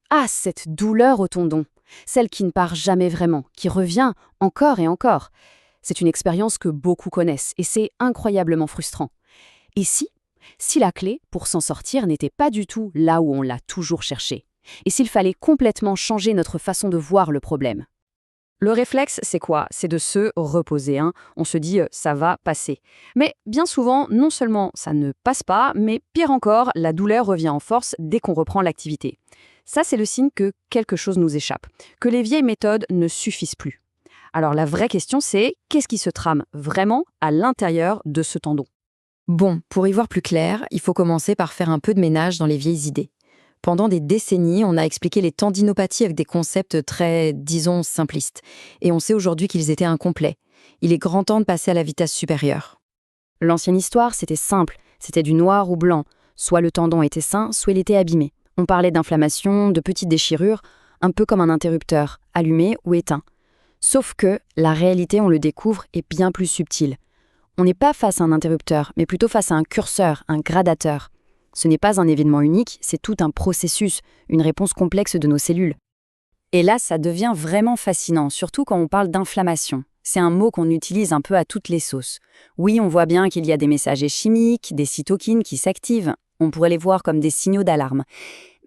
Ah, cette douleur au tendon, celle qui ne part jamais vraiment, qui revient encore et encore. C'est une expérience que beaucoup connaissent et c'est incroyablement frustrant. Et si la clé pour s'en sortir n'était pas du tout là où on l'a toujours cherché? Et s'il fallait complètement changer notre façon de voir le problème? Le réflexe, c'est quoi? C'est de se reposer, hein. On se dit ça va passer. Mais bien souvent, non seulement ça ne passe pas, mais pire encore, la douleur revient en force dès qu'on reprend l'activité. Ça, c'est le signe que quelque chose nous échappe, que les vieilles méthodes ne suffisent plus. Alors la vraie question, c'est qu'est-ce qui se trame vraiment à l'intérieur de ce tendon? Bon, pour y voir plus clair, il faut commencer par faire un peu de ménage dans les vieilles idées. Pendant des décennies, on a expliqué les tendinopathies avec des concepts très, disons, simplistes. Et on sait aujourd'hui qu'ils étaient incomplets. Il est grand temps de passer à la vitesse supérieure. L'ancienne histoire, c'était simple, c'était du noir ou blanc. Soit le tendon était sain, soit il était abîmé. On parlait d'inflammation, de petites déchirures, un peu comme un interrupteur, allumé ou éteint. Sauf que la réalité, on le découvre, est bien plus subtile. On n'est pas face à un interrupteur, mais plutôt face à un curseur, un gradateur. Ce n'est pas un événement unique, c'est tout un processus, une réponse complexe de nos cellules. Et là, ça devient vraiment fascinant, surtout quand on parle d'inflammation. C'est un mot qu'on utilise un peu à toutes les sauces. Oui, on voit bien qu'il y a des messagers chimiques, des cytokines qui s'activent. On pourrait les voir comme des signaux d'alarme.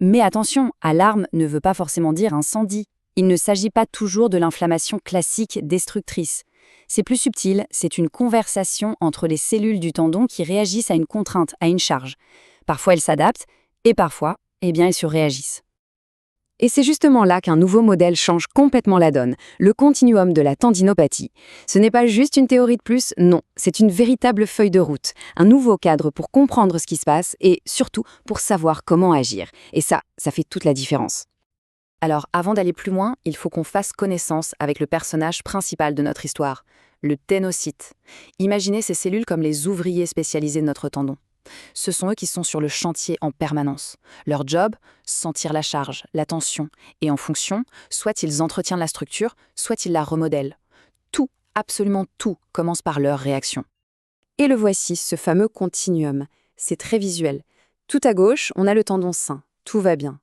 Mais attention, alarme ne veut pas forcément dire incendie. Il ne s'agit pas toujours de l'inflammation classique destructrice. C'est plus subtil, c'est une conversation entre les cellules du tendon qui réagissent à une contrainte, à une charge. Parfois elles s'adaptent, et parfois, elles surréagissent. Et c'est justement là qu'un nouveau modèle change complètement la donne, le continuum de la tendinopathie. Ce n'est pas juste une théorie de plus, non, c'est une véritable feuille de route, un nouveau cadre pour comprendre ce qui se passe et surtout pour savoir comment agir. Et ça fait toute la différence. Alors, avant d'aller plus loin, il faut qu'on fasse connaissance avec le personnage principal de notre histoire, le ténocyte. Imaginez ces cellules comme les ouvriers spécialisés de notre tendon. Ce sont eux qui sont sur le chantier en permanence. Leur job, sentir la charge, la tension, et en fonction, soit ils entretiennent la structure, soit ils la remodèlent. Tout, absolument tout, commence par leur réaction. Et le voici, ce fameux continuum. C'est très visuel. Tout à gauche, on a le tendon sain, tout va bien.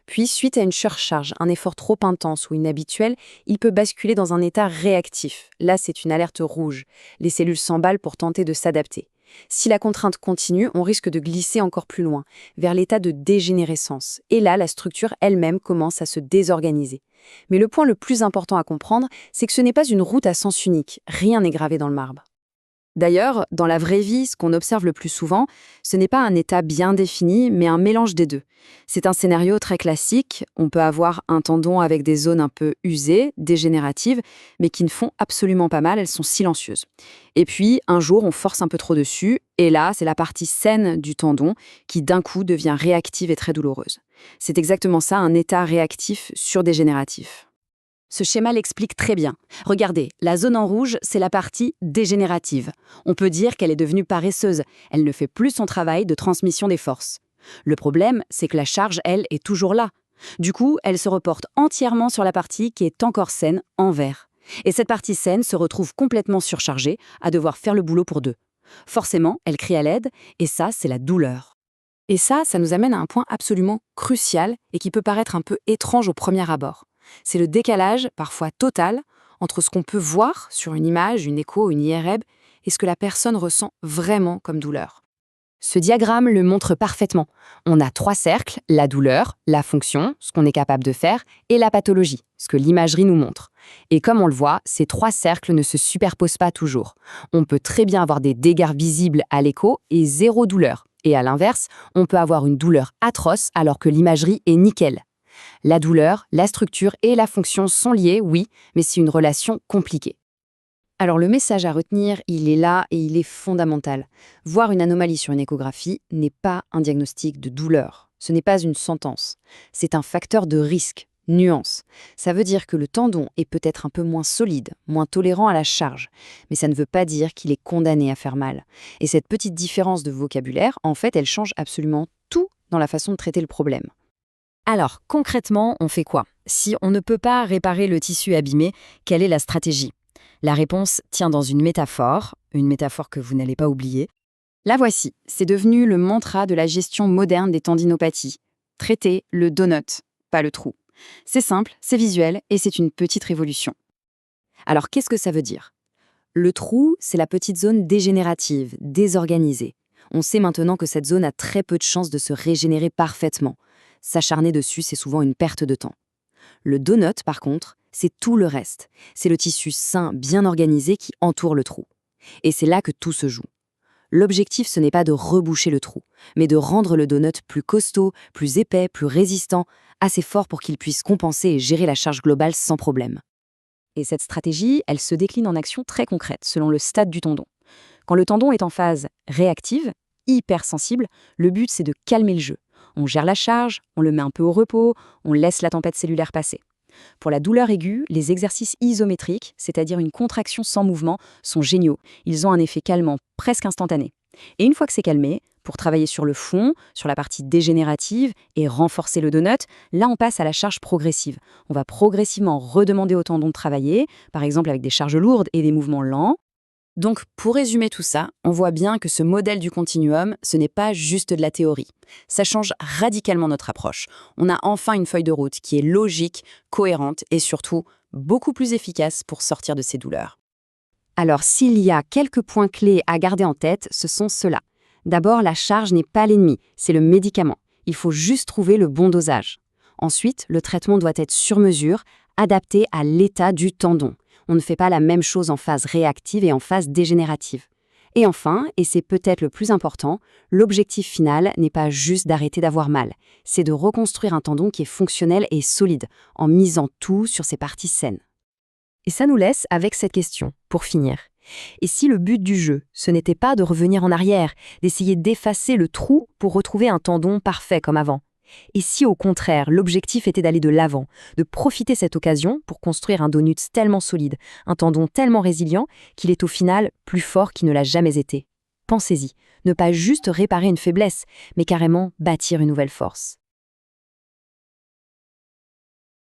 Puis, suite à une surcharge, un effort trop intense ou inhabituel, il peut basculer dans un état réactif. Là, c'est une alerte rouge. Les cellules s'emballent pour tenter de s'adapter. Si la contrainte continue, on risque de glisser encore plus loin, vers l'état de dégénérescence. Et là, la structure elle-même commence à se désorganiser. Mais le point le plus important à comprendre, c'est que ce n'est pas une route à sens unique. Rien n'est gravé dans le marbre. D'ailleurs, dans la vraie vie, ce qu'on observe le plus souvent, ce n'est pas un état bien défini, mais un mélange des deux. C'est un scénario très classique. On peut avoir un tendon avec des zones un peu usées, dégénératives, mais qui ne font absolument pas mal, elles sont silencieuses. Et puis, un jour, on force un peu trop dessus, et là, c'est la partie saine du tendon qui d'un coup devient réactive et très douloureuse. C'est exactement ça, un état réactif surdégénératif. Ce schéma l'explique très bien. Regardez, la zone en rouge, c'est la partie dégénérative. On peut dire qu'elle est devenue paresseuse. Elle ne fait plus son travail de transmission des forces. Le problème, c'est que la charge, elle, est toujours là. Du coup, elle se reporte entièrement sur la partie qui est encore saine, en vert. Et cette partie saine se retrouve complètement surchargée, à devoir faire le boulot pour deux. Forcément, elle crie à l'aide, et ça, c'est la douleur. Et ça nous amène à un point absolument crucial et qui peut paraître un peu étrange au premier abord. C'est le décalage, parfois total, entre ce qu'on peut voir sur une image, une écho, une IRM, et ce que la personne ressent vraiment comme douleur. Ce diagramme le montre parfaitement. On a 3 cercles, la douleur, la fonction, ce qu'on est capable de faire, et la pathologie, ce que l'imagerie nous montre. Et comme on le voit, ces 3 cercles ne se superposent pas toujours. On peut très bien avoir des dégâts visibles à l'écho et 0 douleur. Et à l'inverse, on peut avoir une douleur atroce alors que l'imagerie est nickel. La douleur, la structure et la fonction sont liées, oui, mais c'est une relation compliquée. Alors le message à retenir, il est là et il est fondamental. Voir une anomalie sur une échographie n'est pas un diagnostic de douleur. Ce n'est pas une sentence. C'est un facteur de risque, nuance. Ça veut dire que le tendon est peut-être un peu moins solide, moins tolérant à la charge, mais ça ne veut pas dire qu'il est condamné à faire mal. Et cette petite différence de vocabulaire, en fait, elle change absolument tout dans la façon de traiter le problème. Alors, concrètement, on fait quoi? Si on ne peut pas réparer le tissu abîmé, quelle est la stratégie? La réponse tient dans une métaphore que vous n'allez pas oublier. La voici, c'est devenu le mantra de la gestion moderne des tendinopathies. Traiter le donut. pas le trou. C'est simple, c'est visuel et c'est une petite révolution. Alors qu'est-ce que ça veut dire? Le trou, c'est la petite zone dégénérative, désorganisée. On sait maintenant que cette zone a très peu de chances de se régénérer parfaitement. S'acharner dessus, c'est souvent une perte de temps. Le donut, par contre, c'est tout le reste. C'est le tissu sain, bien organisé qui entoure le trou. Et c'est là que tout se joue. L'objectif, ce n'est pas de reboucher le trou, mais de rendre le donut plus costaud, plus épais, plus résistant, assez fort pour qu'il puisse compenser et gérer la charge globale sans problème. Et cette stratégie, elle se décline en actions très concrètes selon le stade du tendon. Quand le tendon est en phase réactive, hypersensible, le but c'est de calmer le jeu. On gère la charge, on le met un peu au repos, on laisse la tempête cellulaire passer. Pour la douleur aiguë, les exercices isométriques, c'est-à-dire une contraction sans mouvement, sont géniaux. Ils ont un effet calmant presque instantané. Et une fois que c'est calmé, pour travailler sur le fond, sur la partie dégénérative et renforcer le donut, là on passe à la charge progressive. On va progressivement redemander au tendon de travailler, par exemple avec des charges lourdes et des mouvements lents. Donc, pour résumer tout ça, on voit bien que ce modèle du continuum, ce n'est pas juste de la théorie. Ça change radicalement notre approche. On a enfin une feuille de route qui est logique, cohérente et surtout beaucoup plus efficace pour sortir de ces douleurs. Alors, s'il y a quelques points clés à garder en tête, ce sont ceux-là. D'abord, la charge n'est pas l'ennemi, c'est le médicament. Il faut juste trouver le bon dosage. Ensuite, le traitement doit être sur mesure, adapté à l'état du tendon. On ne fait pas la même chose en phase réactive et en phase dégénérative. Et enfin, et c'est peut-être le plus important, l'objectif final n'est pas juste d'arrêter d'avoir mal, c'est de reconstruire un tendon qui est fonctionnel et solide, en misant tout sur ses parties saines. Et ça nous laisse avec cette question, pour finir. Et si le but du jeu, ce n'était pas de revenir en arrière, d'essayer d'effacer le trou pour retrouver un tendon parfait comme avant? Et si au contraire, l'objectif était d'aller de l'avant, de profiter de cette occasion pour construire un donut tellement solide, un tendon tellement résilient qu'il est au final plus fort qu'il ne l'a jamais été? Pensez-y, ne pas juste réparer une faiblesse, mais carrément bâtir une nouvelle force.